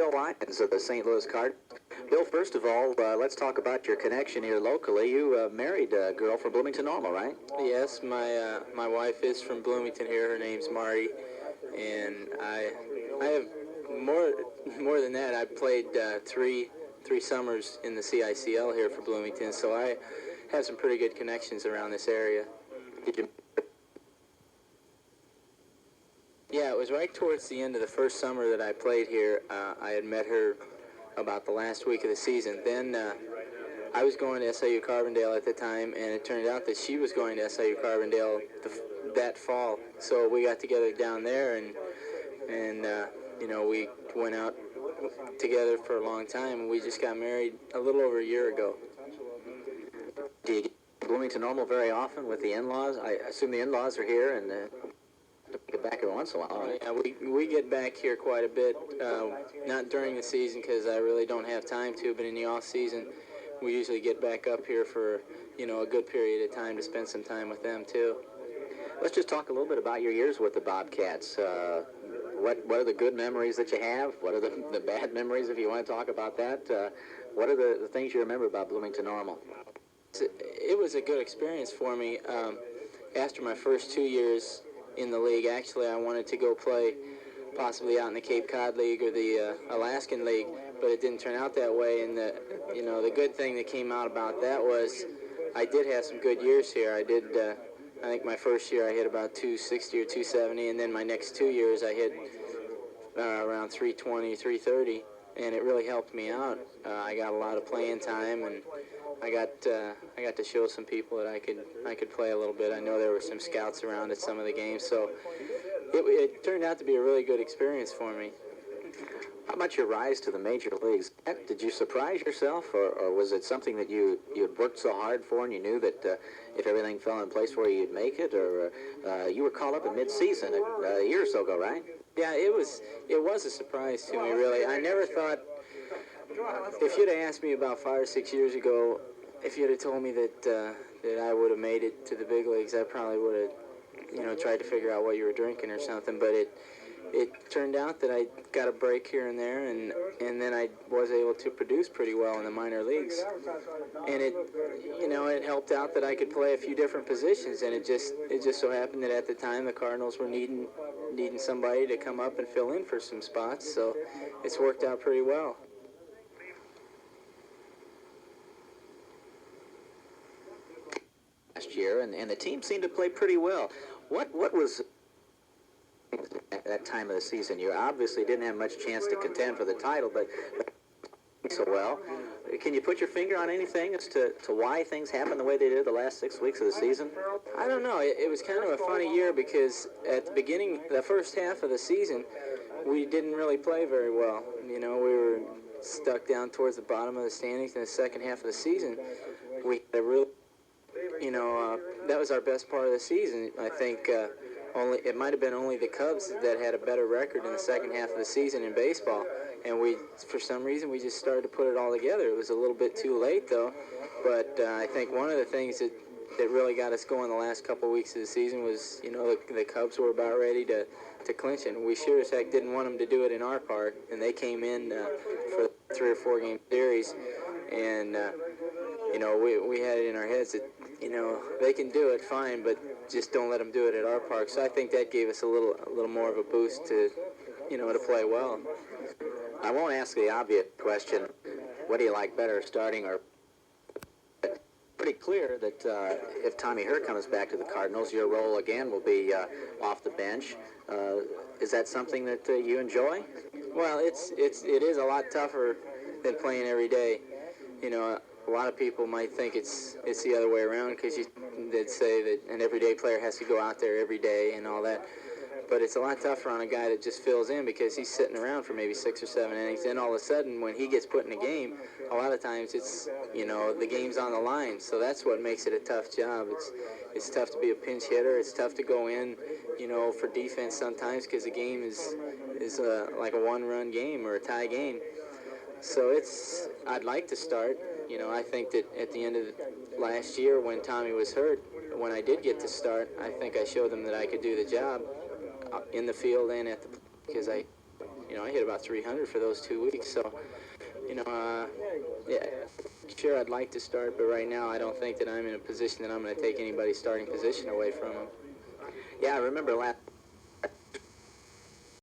Bill Lyons of the St. Louis Cardinals. Bill, first of all, let's talk about your connection here locally. You married a girl from Bloomington Normal, right? Yes, my wife is from Bloomington here. Her name's Marty, and I have more than that. I played three summers in the CICL here for Bloomington, so I have some pretty good connections around this area. Did you? Yeah, it was right towards the end of the first summer that I played here. I had met her about the last week of the season. Then I was going to SIU Carbondale at the time, and it turned out that she was going to SIU Carbondale that fall. So we got together down there, and you know, we went out together for a long time, and we just got married a little over a year ago. Do you get to Bloomington Normal very often with the in-laws? I assume the in-laws are here, and get back here once in a while. Right? Yeah, we get back here quite a bit. Not during the season because I really don't have time to, but in the off season, we usually get back up here for, you know, a good period of time to spend some time with them too. Let's just talk a little bit about your years with the Bobcats. What are the good memories that you have? What are the bad memories, if you want to talk about that? What are the things you remember about Bloomington Normal? It was a good experience for me. After my first 2 years in the league, actually, I wanted to go play possibly out in the Cape Cod League or the Alaskan League, but it didn't turn out that way. And the good thing that came out about that was I did have some good years here. I did. I think my first year I hit about 260 or 270, and then my next 2 years I hit around 320, 330, and it really helped me out. I got a lot of playing time, and I got to show some people that I could play a little bit. I know there were some scouts around at some of the games, so it turned out to be a really good experience for me. How about your rise to the major leagues? Did you surprise yourself, or was it something that you had worked so hard for and you knew that if everything fell in place for you, you'd make it? Or you were called up in mid-season a year or so ago, right? Yeah, it was a surprise to me, really. I never thought, if you'd have asked me about 5 or 6 years ago, if you'd have told me that I would have made it to the big leagues, I probably would have, tried to figure out what you were drinking or something. But it turned out that I got a break here and there, and then I was able to produce pretty well in the minor leagues. And it helped out that I could play a few different positions, and it just so happened that at the time the Cardinals were needing somebody to come up and fill in for some spots, so it's worked out pretty well. Last year, and the team seemed to play pretty well. What was at that time of the season? You obviously didn't have much chance to contend for the title, but so well. Can you put your finger on anything as to why things happened the way they did the last 6 weeks of the season? I don't know. It was kind of a funny year because at the beginning, the first half of the season, we didn't really play very well. We were stuck down towards the bottom of the standings. In the second half of the season, we had a really, that was our best part of the season. I think it might have been only the Cubs that had a better record in the second half of the season in baseball. And for some reason, we just started to put it all together. It was a little bit too late, though. But I think one of the things that really got us going the last couple of weeks of the season was, the Cubs were about ready to clinch it. And we sure as heck didn't want them to do it in our park. And they came in for a 3 or 4 game series. And, we had it in our heads that, they can do it fine, but just don't let them do it at our park. So I think that gave us a little more of a boost to play well. I won't ask the obvious question, what do you like better, starting or... Pretty clear that if Tommy Herr comes back to the Cardinals, your role again will be off the bench. Is that something that you enjoy? Well, it is a lot tougher than playing every day. A lot of people might think it's the other way around because they'd say that an everyday player has to go out there every day and all that. But it's a lot tougher on a guy that just fills in because he's sitting around for maybe 6 or 7 innings. Then all of a sudden, when he gets put in a game, a lot of times it's, the game's on the line. So that's what makes it a tough job. It's tough to be a pinch hitter. It's tough to go in, for defense sometimes because the game is like a 1-run game or a tie game. So I'd like to start. I think that at the end of last year when Tommy was hurt, when I did get to start, I think I showed them that I could do the job in the field and at the, because I I hit about 300 for those 2 weeks. So, yeah, sure, I'd like to start, but right now I don't think that I'm in a position that I'm going to take anybody's starting position away from them. Yeah, I remember last